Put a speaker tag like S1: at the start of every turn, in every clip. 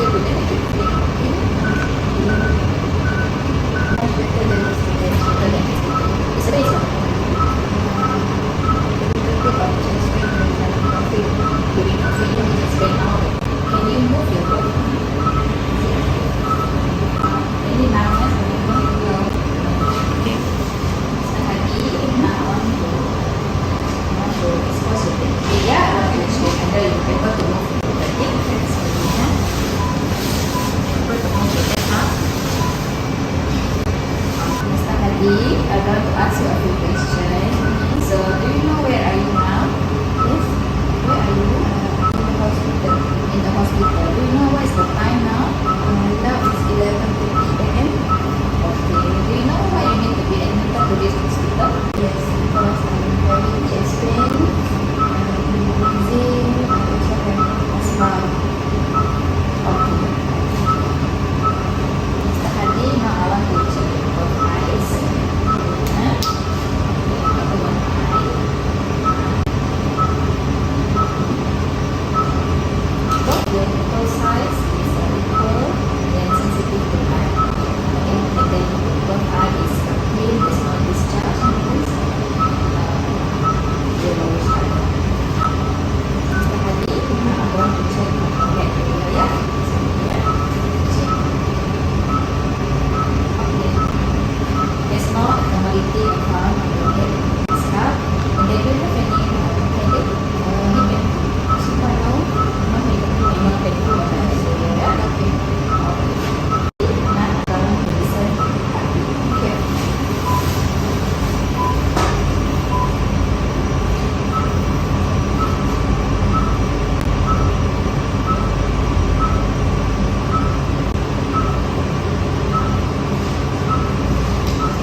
S1: Dia boleh make it clean. Much better than yesterday. Better than yesterday. Yesterday is what? Difficult of chest pain when having coffee. During coffee, you just spend out. Can you move your body? Any numbness or anything? No. Okay. Lagi, want to expose your body. Yeah, I want to check whether you're able to move your body. Sebenarnya, able to move your head up. Next lagi, I want to ask you a few questions. So, do you know where are you now? Yes. Where are you? In the hospital. In the hospital. Do you know what is the time now? Now it's 11:30 a.m. Okay. Do you know why you need to be admitted to this hospital? Yes, because I'm having chest pain, wheezing, I also have asthma. Okay. Mr. Hadi, now I want to check your both eyes. Okay, cover one eye. Both your nipple size is equal and sensitive to light. Okay, and then both eye is clean, there's no discharge on this yellow side. Mr. Hadi, now I'm going to check your head area, yeah? So here, check. Okay. There's no abnormality found on your head scalp. And then do you have any headache? Headache? So far, no? No headache, no painful on the area, yeah? Okay. Okay. Now I'm going to listen to Hadi. Okay.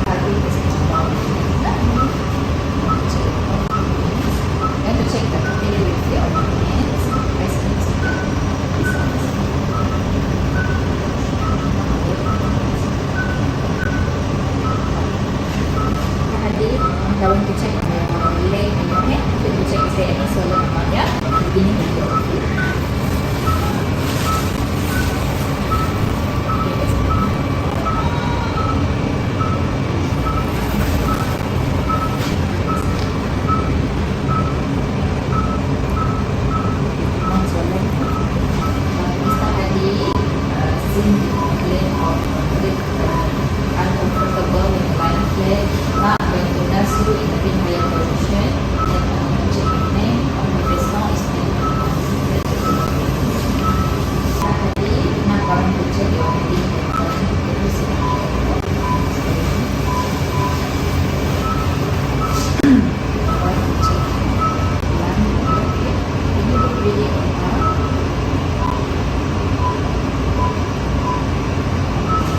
S1: Hadi is about you have to check the capillary of your hands. Press into the results. Hadi, I'm going to check on your leg and your head. So to check if there any swollen ammonia beginning with your feet. Okay, that's good. Non-swollen. Mr. Hadi seem to complain of uncomfortable when you lie flat. Now I'm going to nurse you in a bit higher position. Then I'm going to check your neck. Okay, there's no extended. Mr. Hadi, now I'm going to check your headache pattern. Can you see the I'm going to check your lung. Okay. Can you look really around?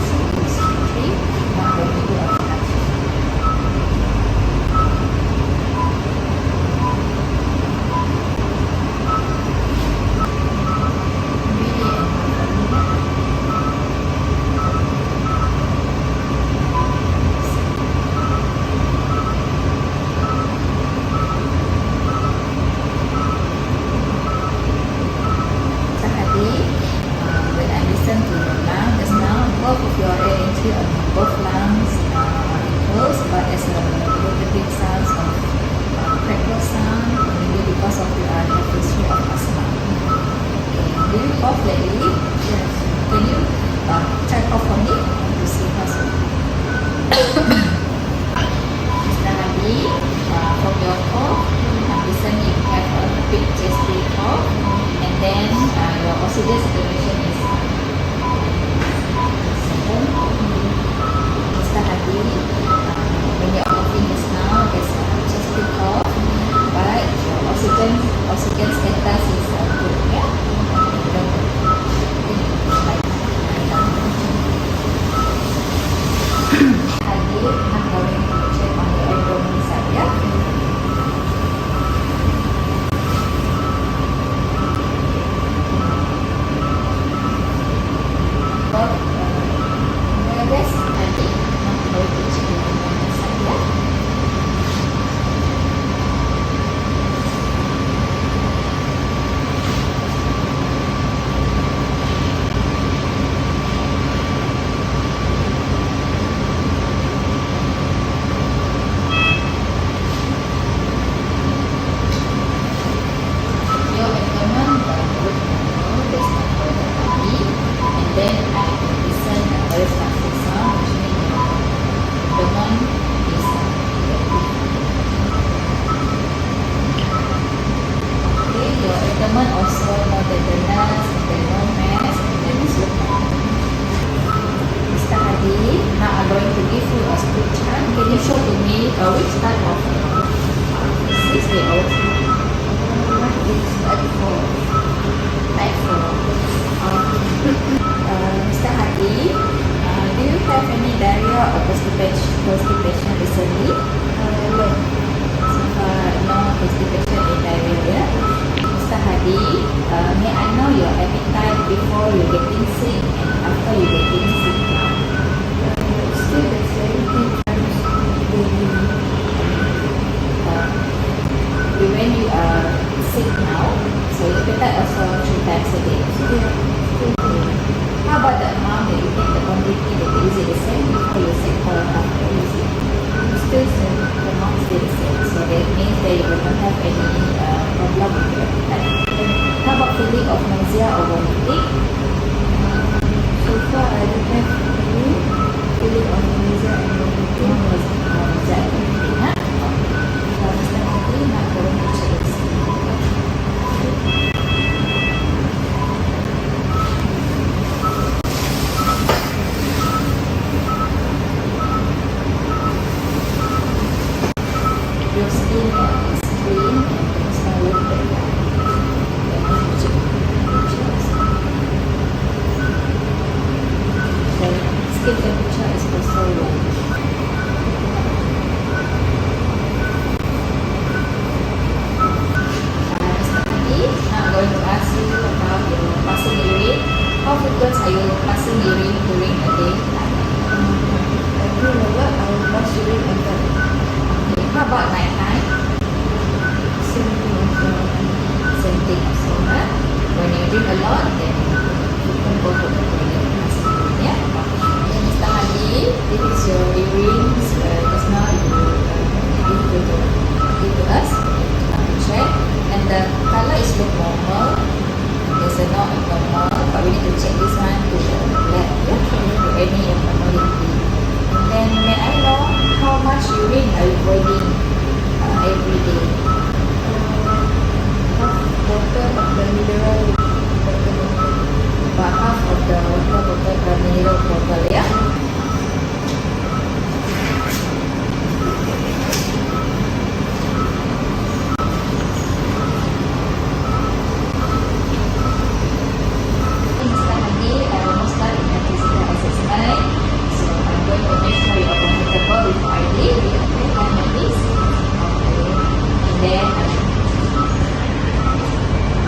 S1: So it's 3. Now I'm going to do a production. Really Mr. Hadi, when I listen to your lung just now, both of your air entry on both lungs are equals, but there's a little bit sounds of crackle sound, maybe because of you have history of asthma. Okay. Do you cough lately? Yes. Can you try cough for me to see how's it? Mr. Hadi, from your cough, I'm listening you have a big chest pain cough, and then your oxygen saturation is 7. Mr. Hadi, when you're coughing just now, there's a chest pain cough, but your oxygen status is good, yeah? Don't worry. Okay, lie down. Hadi, I'm going to check on your abdomen side, yeah? which type of disease they also
S2: One is type 4.
S1: type for? Mr. Hadi, do you have any diarrhea or constipation recently?
S2: No.
S1: So far, no constipation and diarrhea. Mr. Hadi, may I know your appetite before you getting sick and after you getting sick now?
S2: Still the same, 3 times daily.
S1: Uh, when you are sick now, so your appetite also 3 times a day.
S2: Yeah, still daily.
S1: How about the amount that you take, the quantity that you is it the same before you sick or after you sick?
S2: Still same.
S1: The amount is still the same. So that means that you will not have any problem with your appetite. How about feeling of nausea or vomiting?
S2: So far, I don't have any feeling of nausea and
S1: No
S2: vomiting.
S1: nausea and vomiting, huh? So Mr. Hadi, not going to check the skin. Your skin is clean and there's no water. Then you check temperatures. The skin temperature is also low. Mr. Hadi, now I'm going to ask you about your passing urine. How frequent are you passing urine during a day?
S2: I drink a lot, I will pass urine a lot.
S1: Okay, how about night time?
S2: Same thing also.
S1: Same thing also, huh? When you drink a lot, then you can go to the toilet pass urine, yeah? Okay, Mr. Hadi, this is your urine. Just now you give to us. To check. And the color is look normal. There's a not abnormal, but we need to check this one to the lab, yeah? To any abnormality. And then may I know how much urine are you avoiding every day?
S2: Half bottle of the mineral water bottle.
S1: About half of the water bottle, mineral bottle, yeah? Mr. Hadi, I almost start in the physical assessment. So I'm going to make sure you are comfortable with ID. We apply time like this. Okay. And then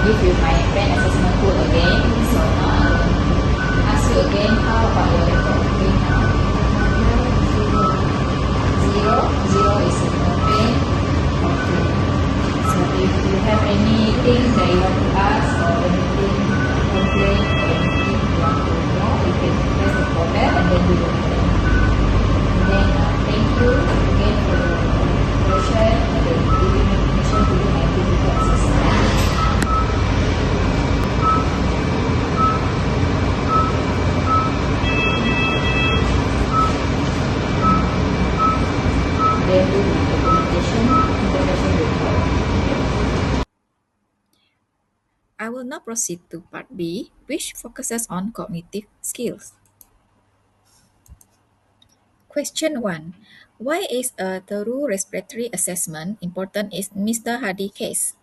S1: give you my pen assessment code again. So now I will ask you again, how about your level of pain now? Zero. Zero is no pain. Okay. So if you have anything that you want to ask or anything complain or anything you want to know, you can press the button and then we will attend. And then thank you again for your cooperation and then giving me permission to do my physical assessment. Then do my documentation report.
S3: I will now proceed to part B, which focuses on cognitive skills. Question 1. Why is a thorough respiratory assessment important in Mr. Hadi case?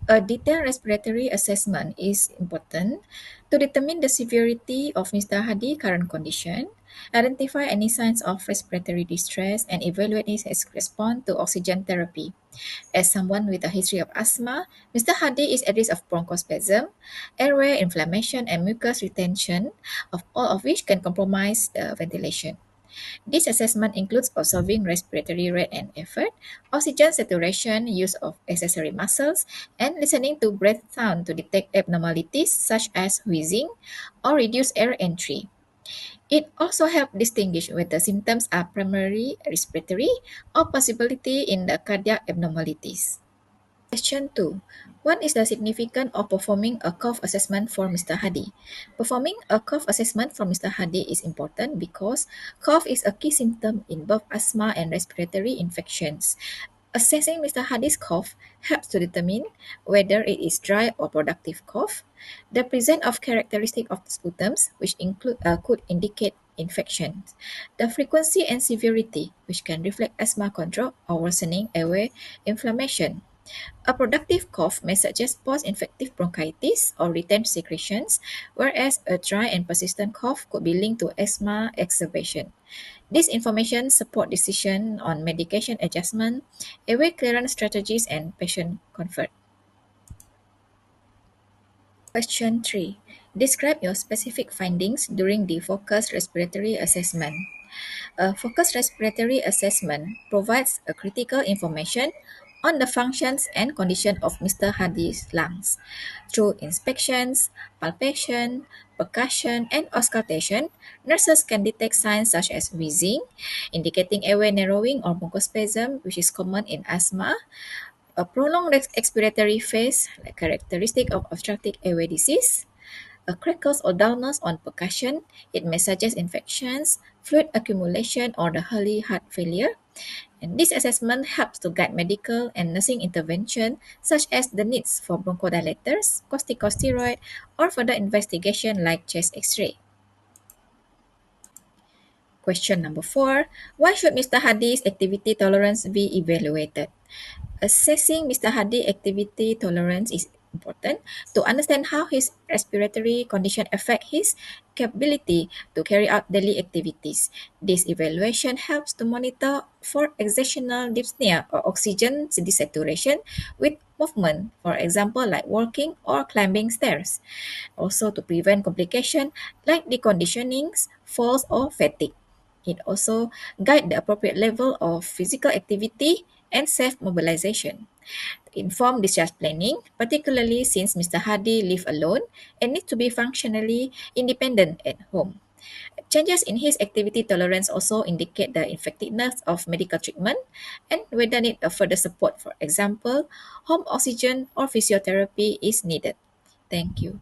S3: A detailed respiratory assessment is important to determine the severity of Mr. Hadi's current condition, identify any signs of respiratory distress, and evaluate his response to oxygen therapy. As someone with a history of asthma, Mr. Hadi is at risk of bronchospasm, airway inflammation, and mucus retention, of all of which can compromise the ventilation. This assessment includes observing respiratory rate and effort, oxygen saturation, use of accessory muscles, and listening to breath sound to detect abnormalities such as wheezing or reduced air entry. It also helps distinguish whether symptoms are primary respiratory or possibility in the cardiac abnormalities. Question 2. What is the significance of performing a cough assessment for Mr. Hadi? Performing a cough assessment for Mr. Hadi is important because cough is a key symptom in both asthma and respiratory infections. Assessing Mr. Hadi's cough helps to determine whether it is dry or productive cough, the presence of characteristic of the sputums, which could indicate infections, the frequency and severity, which can reflect asthma control or worsening airway inflammation. A productive cough may suggest post-infective bronchitis or retained secretions, whereas a dry and persistent cough could be linked to asthma exacerbation. This information support decision on medication adjustment, airway clearance strategies, and patient comfort. Question 3. Describe your specific findings during the focused respiratory assessment. A focused respiratory assessment provides a critical information on the functions and condition of Mr. Hadi's lungs. Through inspections, palpation, percussion, and auscultation, nurses can detect signs such as wheezing, indicating airway narrowing or bronchospasm, which is common in asthma, a prolonged expiratory phase, like characteristic of obstructive airway disease, a crackles or dullness on percussion. It may suggest infections, fluid accumulation, or the early heart failure. And this assessment helps to guide medical and nursing intervention, such as the needs for bronchodilators, corticosteroid, or further investigation like chest X-ray. Question number 4. Why should Mr. Hadi's activity tolerance be evaluated? Assessing Mr. Hadi activity tolerance is important to understand how his respiratory condition affect his capability to carry out daily activities. This evaluation helps to monitor for exertional dyspnea or oxygen desaturation with movement, for example, like walking or climbing stairs. Also to prevent complication like deconditionings, falls, or fatigue. It also guide the appropriate level of physical activity and safe mobilization. Inform discharge planning, particularly since Mr. Hadi live alone and need to be functionally independent at home. Changes in his activity tolerance also indicate the effectiveness of medical treatment and whether need a further support. For example, home oxygen or physiotherapy is needed. Thank you.